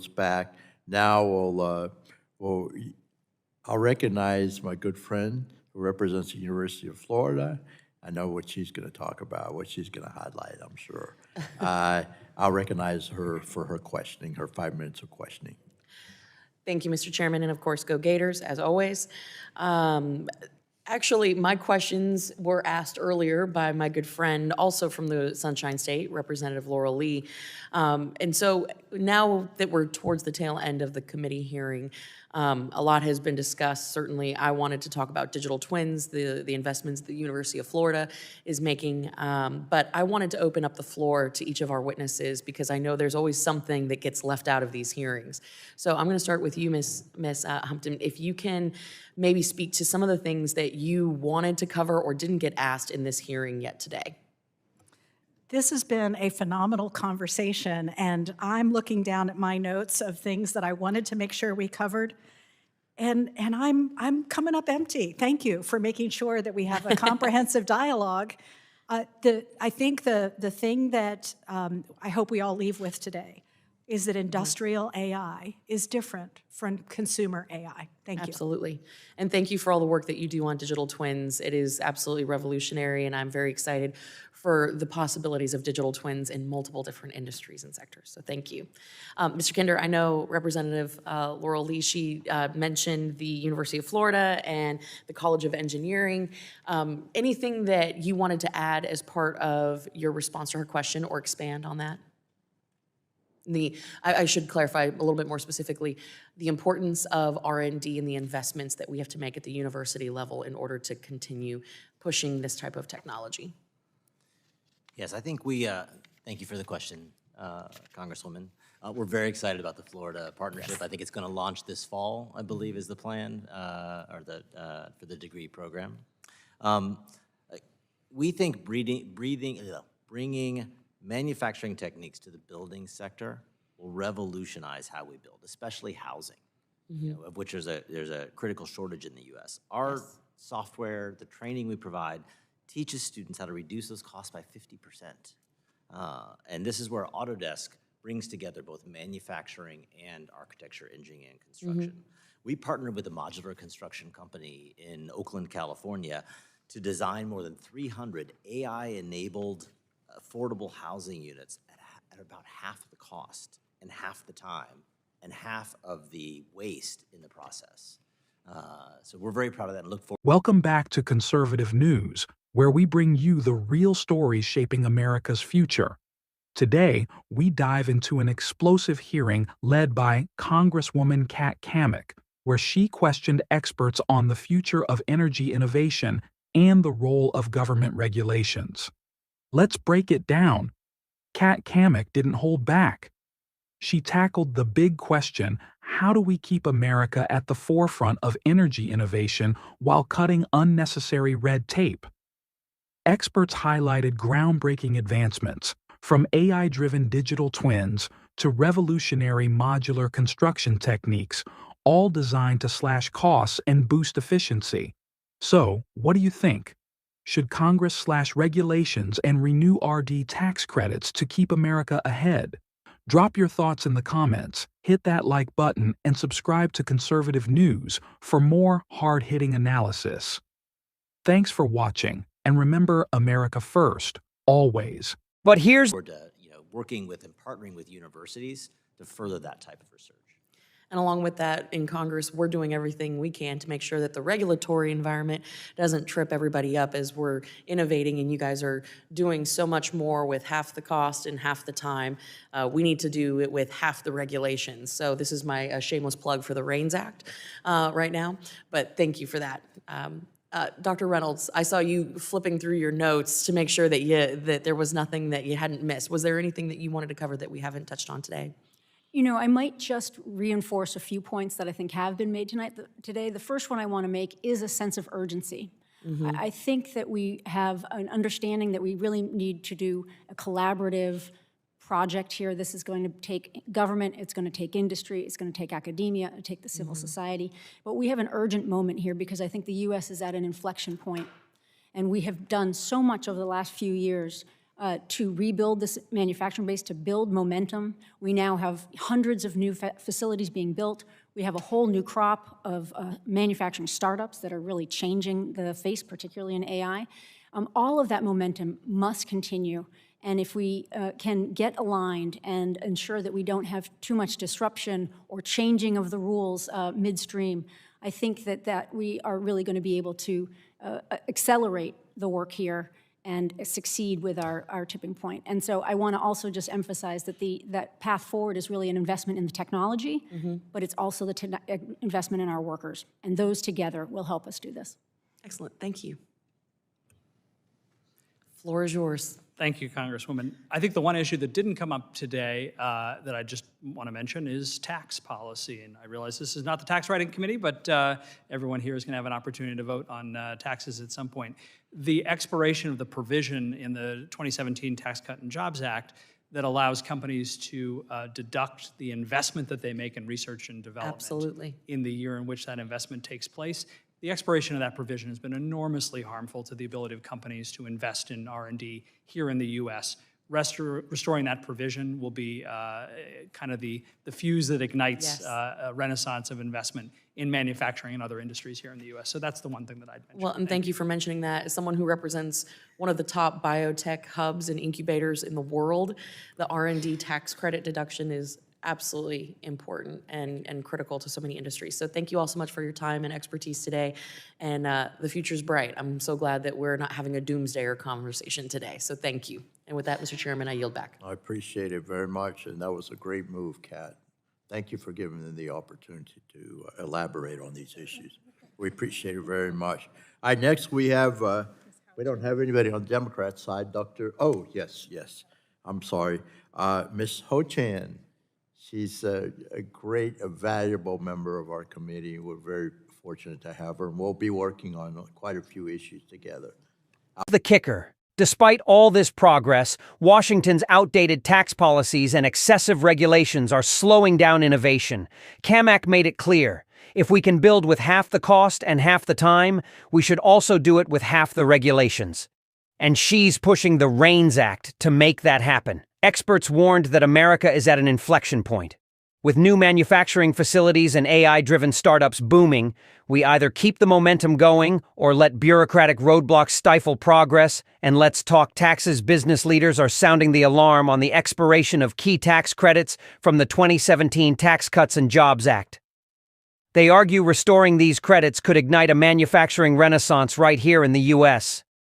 yields back. Now I'll recognize my good friend who represents the University of Florida. I know what she's going to talk about, what she's going to highlight, I'm sure. I'll recognize her for her questioning, her 5 minutes of questioning. Thank you, Mr. Chairman, and of course, go Gators, as always. Actually, my questions were asked earlier by my good friend, also from the Sunshine State, Representative Laurel Lee. And so now that we're towards the tail end of the committee hearing, a lot has been discussed. Certainly, I wanted to talk about digital twins, the investments the University of Florida is making. But I wanted to open up the floor to each of our witnesses because I know there's always something that gets left out of these hearings. So I'm going to start with you, Ms. Humpton. If you can maybe speak to some of the things that you wanted to cover or didn't get asked in this hearing yet today. This has been a phenomenal conversation, and I'm looking down at my notes of things that I wanted to make sure we covered, and I'm coming up empty. Thank you for making sure that we have a comprehensive dialogue. I think the thing that I hope we all leave with today is that industrial AI is different from consumer AI. Thank you. Absolutely. And thank you for all the work that you do on digital twins. It is absolutely revolutionary, and I'm very excited for the possibilities of digital twins in multiple different industries and sectors. So thank you. Mr. Kinder, I know Representative Laurel Lee, she mentioned the University of Florida and the College of Engineering. Anything that you wanted to add as part of your response to her question or expand on that? I should clarify a little bit more specifically, the importance of R&D and the investments that we have to make at the university level in order to continue pushing this type of technology. Yes, I think we, thank you for the question, Congresswoman. We're very excited about the Florida partnership. Yes. I think it's going to launch this fall, I believe is the plan, for the degree program. We think bringing manufacturing techniques to the building sector will revolutionize how we build, especially housing, you know, of which there's a critical shortage in the U.S. Our software, the training we provide, teaches students how to reduce those costs by 50%. And this is where Autodesk brings together both manufacturing and architecture, engineering, and construction. We partnered with a modular construction company in Oakland, California, to design more than 300 AI-enabled affordable housing units at about half the cost and half the time and half of the waste in the process. So we're very proud of that and look forward. Welcome back to Conservative News, where we bring you the real stories shaping America's future. Today, we dive into an explosive hearing led by Congresswoman Cammack, where she questioned experts on the future of energy innovation and the role of government regulations. Let's break it down. Cammack didn't hold back. She tackled the big question, how do we keep America at the forefront of energy innovation while cutting unnecessary red tape? Experts highlighted groundbreaking advancements, from AI-driven digital twins to revolutionary modular construction techniques, all designed to slash costs and boost efficiency. So, what do you think? Should Congress slash regulations and renew RD tax credits to keep America ahead? Drop your thoughts in the comments, hit that like button, and subscribe to Conservative News for more hard-hitting analysis. Thanks for watching, and remember America first, always. But here's working with and partnering with universities to further that type of research. And along with that, in Congress, we're doing everything we can to make sure that the regulatory environment doesn't trip everybody up as we're innovating, and you guys are doing so much more with half the cost and half the time. We need to do it with half the regulations. So this is my shameless plug for the REINS Act right now, but thank you for that. Dr. Reynolds, I saw you flipping through your notes to make sure that there was nothing that you hadn't missed. Was there anything that you wanted to cover that we haven't touched on today? You know, I might just reinforce a few points that I think have been made today. The first one I want to make is a sense of urgency. I think that we have an understanding that we really need to do a collaborative project here. This is going to take government, it's going to take industry, it's going to take academia, it'll take the civil society. But we have an urgent moment here because I think the U.S. is at an inflection point, and we have done so much over the last few years to rebuild this manufacturing base, to build momentum. We now have hundreds of new facilities being built. We have a whole new crop of manufacturing startups that are really changing the face, particularly in AI. All of that momentum must continue. And if we can get aligned and ensure that we don't have too much disruption or changing of the rules midstream, I think that we are really going to be able to accelerate the work here and succeed with our tipping point. And so I want to also just emphasize that that path forward is really an investment in the technology, but it's also the investment in our workers. And those together will help us do this. Excellent, thank you. Floor is yours. Thank you, Congresswoman. I think the one issue that didn't come up today that I just want to mention is tax policy. And I realize this is not the Tax Writing Committee, but everyone here is going to have an opportunity to vote on taxes at some point. The expiration of the provision in the 2017 Tax Cut and Jobs Act that allows companies to deduct the investment that they make in research and development Absolutely. in the year in which that investment takes place. The expiration of that provision has been enormously harmful to the ability of companies to invest in R&D here in the U.S. Restoring that provision will be kind of the fuse that ignites Yes. a renaissance of investment in manufacturing and other industries here in the U.S. So that's the one thing that I'd mention. Well, and thank you for mentioning that. As someone who represents one of the top biotech hubs and incubators in the world, the R&D tax credit deduction is absolutely important and critical to so many industries. So thank you all so much for your time and expertise today. And the future's bright. I'm so glad that we're not having a doomsdayer conversation today. So thank you. And with that, Mr. Chairman, I yield back. I appreciate it very much, and that was a great move, Kat. Thank you for giving them the opportunity to elaborate on these issues. We appreciate it very much. All right, next we have, we don't have anybody on the Democrat side, oh, yes, I'm sorry. Ms. Ho Chan. She's a great, a valuable member of our committee. We're very fortunate to have her, and we'll be working on quite a few issues together. The kicker. Despite all this progress, Washington's outdated tax policies and excessive regulations are slowing down innovation. Cammack made it clear, if we can build with half the cost and half the time, we should also do it with half the regulations. And she's pushing the REINS Act to make that happen. Experts warned that America is at an inflection point. With new manufacturing facilities and AI-driven startups booming, we either keep the momentum going or let bureaucratic roadblocks stifle progress, and Let's Talk Taxes business leaders are sounding the alarm on the expiration of key tax credits from the 2017 Tax Cuts and Jobs Act. They argue restoring these credits could ignite a manufacturing renaissance right here in the U.S.